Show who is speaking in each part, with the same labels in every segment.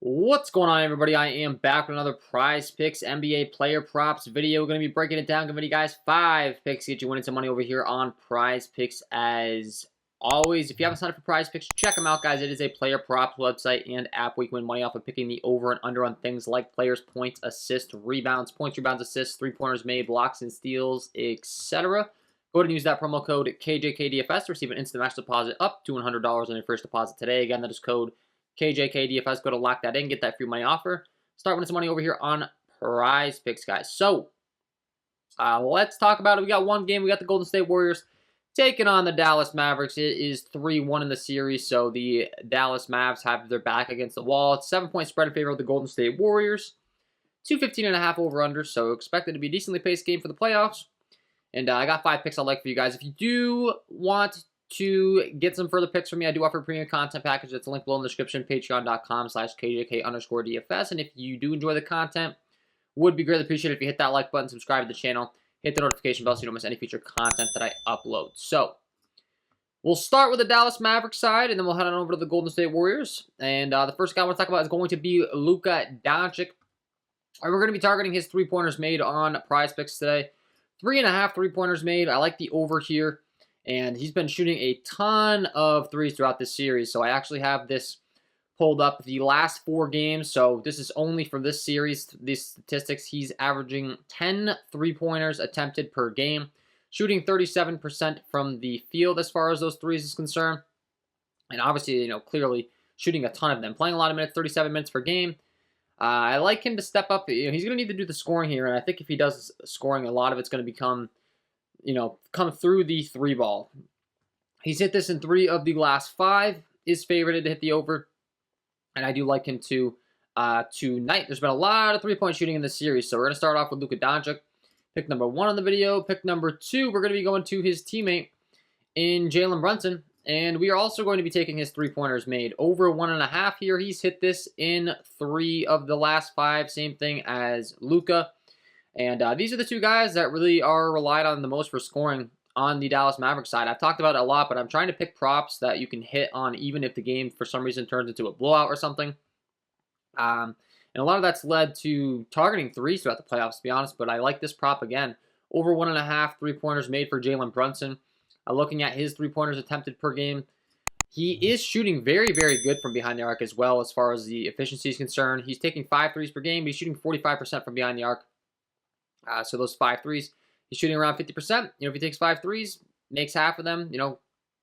Speaker 1: What's going on, everybody? I am back with another Prize Picks NBA player props video. We're going to be breaking it down, giving you guys 5 picks to get you winning some money over here on Prize Picks. As always, if you haven't signed up for Prize Picks, check them out, guys. It is a player props website and app where you can win money off of picking the over and under on things like players' points, assists, rebounds, assists, three-pointers made, blocks and steals, etc. Go ahead and use that promo code KJK DFS to receive an instant match deposit up to $100 on your first deposit today. Again, that is code KJK DFS. Go to lock that in, get that free money offer. Start winning some money over here on Prize Picks, guys. So, let's talk about it. We got one game. We got the Golden State Warriors taking on the Dallas Mavericks. It is 3-1 in the series, so the Dallas Mavs have their back against the wall. It's 7-point spread in favor of the Golden State Warriors. 215.5 over-under, so expected to be a decently paced game for the playoffs. And I got 5 picks I'd like for you guys. If you do want to get some further picks from me, I do offer a premium content package. That's linked below in the description, patreon.com/KJK_DFS. And if you do enjoy the content, would be greatly appreciated if you hit that like button, subscribe to the channel, hit the notification bell so you don't miss any future content that I upload. So, we'll start with the Dallas Mavericks side, and then we'll head on over to the Golden State Warriors. And the first guy I want to talk about is going to be Luka Doncic. We're going to be targeting his three-pointers made on Prize Picks today. 3.5 three-pointers made. I like the over here. And he's been shooting a ton of threes throughout this series. So I actually have this pulled up the last 4 games. So this is only for this series, these statistics. He's averaging 10 three-pointers attempted per game, shooting 37% from the field as far as those threes is concerned. And obviously, clearly shooting a ton of them. Playing a lot of minutes, 37 minutes per game. I like him to step up. He's going to need to do the scoring here. And I think if he does scoring, a lot of it's going to become come through the 3-ball. He's hit this in 3 of the last 5. Is favorited to hit the over. And I do like him to tonight. There's been a lot of 3-point shooting in this series. So we're going to start off with Luka Doncic. Pick number 1 on the video. Pick number 2, we're going to be going to his teammate in Jalen Brunson. And we are also going to be taking his 3-pointers made. Over 1.5 here. He's hit this in 3 of the last 5. Same thing as Luka. And these are the 2 guys that really are relied on the most for scoring on the Dallas Mavericks side. I've talked about it a lot, but I'm trying to pick props that you can hit on even if the game for some reason turns into a blowout or something. And a lot of that's led to targeting threes throughout the playoffs, to be honest. But I like this prop again. Over 1.5 3-pointers made for Jalen Brunson. Looking at his 3-pointers attempted per game, he is shooting very, very good from behind the arc as well as far as the efficiency is concerned. He's taking 5 threes per game. He's shooting 45% from behind the arc. So those 5 threes, he's shooting around 50%. If he takes 5 threes, makes half of them,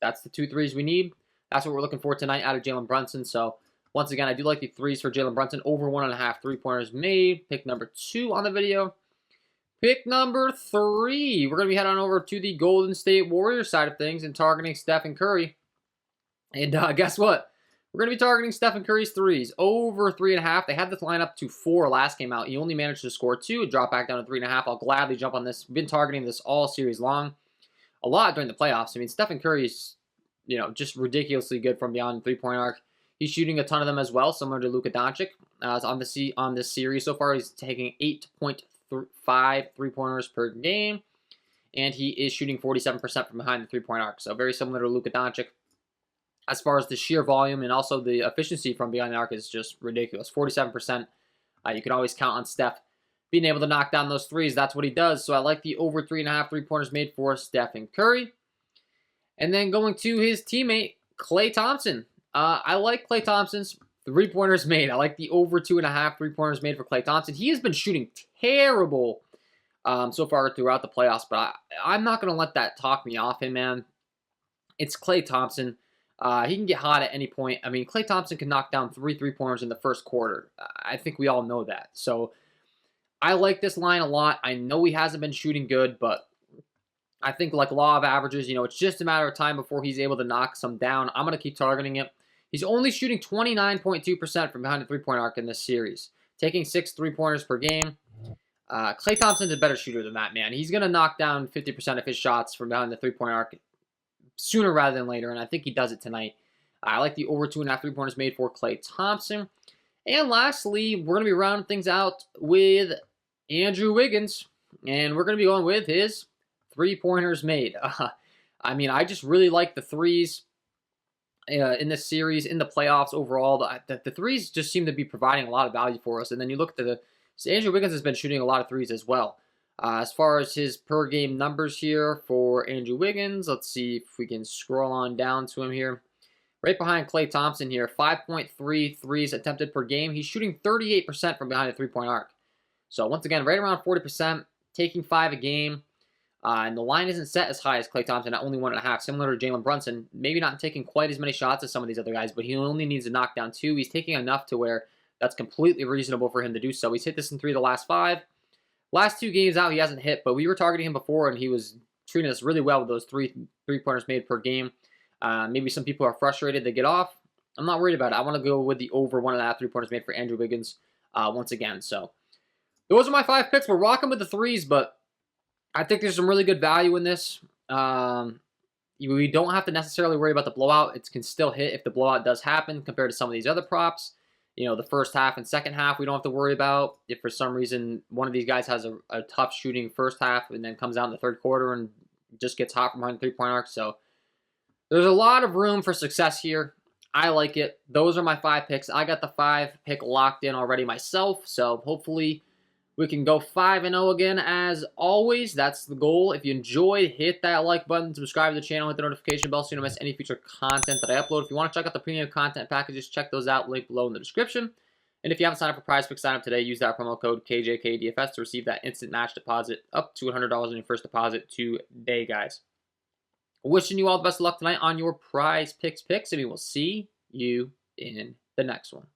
Speaker 1: that's the 2 threes we need. That's what we're looking for tonight out of Jalen Brunson. So once again, I do like the threes for Jalen Brunson. Over 1.5 3-pointers made. Pick number 2 on the video. Pick number 3. We're going to be heading on over to the Golden State Warriors side of things and targeting Stephen Curry. And guess what? We're going to be targeting Stephen Curry's threes. Over 3.5. They had this line up to 4 last game out. He only managed to score 2. It dropped back down to 3.5. I'll gladly jump on this. Been targeting this all series long. A lot during the playoffs. I mean, Stephen Curry's, just ridiculously good from beyond the 3-point arc. He's shooting a ton of them as well, similar to Luka Doncic. On this series so far, he's taking 8.5 3-pointers per game. And he is shooting 47% from behind the 3-point arc. So very similar to Luka Doncic. As far as the sheer volume and also the efficiency from behind the arc is just ridiculous. 47%. You can always count on Steph being able to knock down those threes. That's what he does. So I like the over 3.5 3-pointers made for Stephen Curry. And then going to his teammate, Klay Thompson. I like Klay Thompson's 3-pointers made. I like the over 2.5 3-pointers made for Klay Thompson. He has been shooting terrible so far throughout the playoffs, but I'm not going to let that talk me off him, man. It's Klay Thompson. He can get hot at any point. I mean, Klay Thompson can knock down 3 3-pointers in the first quarter. I think we all know that. So I like this line a lot. I know he hasn't been shooting good, but I think like law of averages, it's just a matter of time before he's able to knock some down. I'm going to keep targeting it. He's only shooting 29.2% from behind the 3-point arc in this series, taking 6 3-pointers per game. Klay Thompson's a better shooter than that, man. He's going to knock down 50% of his shots from behind the 3-point arc sooner rather than later, and I think he does it tonight. I like the over 2.5 3-pointers made for Klay Thompson. And lastly, we're going to be rounding things out with Andrew Wiggins, and we're going to be going with his 3-pointers made. I mean, I just really like the threes. in this series, in the playoffs overall. The threes just seem to be providing a lot of value for us. And then you look at Andrew Wiggins has been shooting a lot of threes as well. As far as his per game numbers here for Andrew Wiggins, let's see if we can scroll on down to him here. Right behind Klay Thompson here, 5.3 threes attempted per game. He's shooting 38% from behind the three-point arc. So once again, right around 40%, taking 5 a game. And the line isn't set as high as Klay Thompson at only 1.5, similar to Jalen Brunson. Maybe not taking quite as many shots as some of these other guys, but he only needs to knock down 2. He's taking enough to where that's completely reasonable for him to do so. He's hit this in 3 of the last 5. Last 2 games out, he hasn't hit, but we were targeting him before, and he was treating us really well with those three-pointers made per game. Maybe some people are frustrated they get off. I'm not worried about it. I want to go with the over 1.5 3-pointers made for Andrew Wiggins once again. So those are my 5 picks. We're rocking with the threes, but I think there's some really good value in this. We don't have to necessarily worry about the blowout. It can still hit if the blowout does happen compared to some of these other props. The first half and second half we don't have to worry about. If for some reason one of these guys has a tough shooting first half and then comes out in the third quarter and just gets hot from behind the three-point arc. So there's a lot of room for success here. I like it. Those are my 5 picks. I got the 5 pick locked in already myself. So hopefully we can go 5-0 again as always. That's the goal. If you enjoyed, hit that like button, subscribe to the channel, hit the notification bell so you don't miss any future content that I upload. If you want to check out the premium content packages, check those out, link below in the description. And if you haven't signed up for Prizepicks, sign up today. Use that promo code KJK DFS to receive that instant match deposit up to $100 on your first deposit today, guys. Wishing you all the best of luck tonight on your Prizepicks picks, and we will see you in the next one.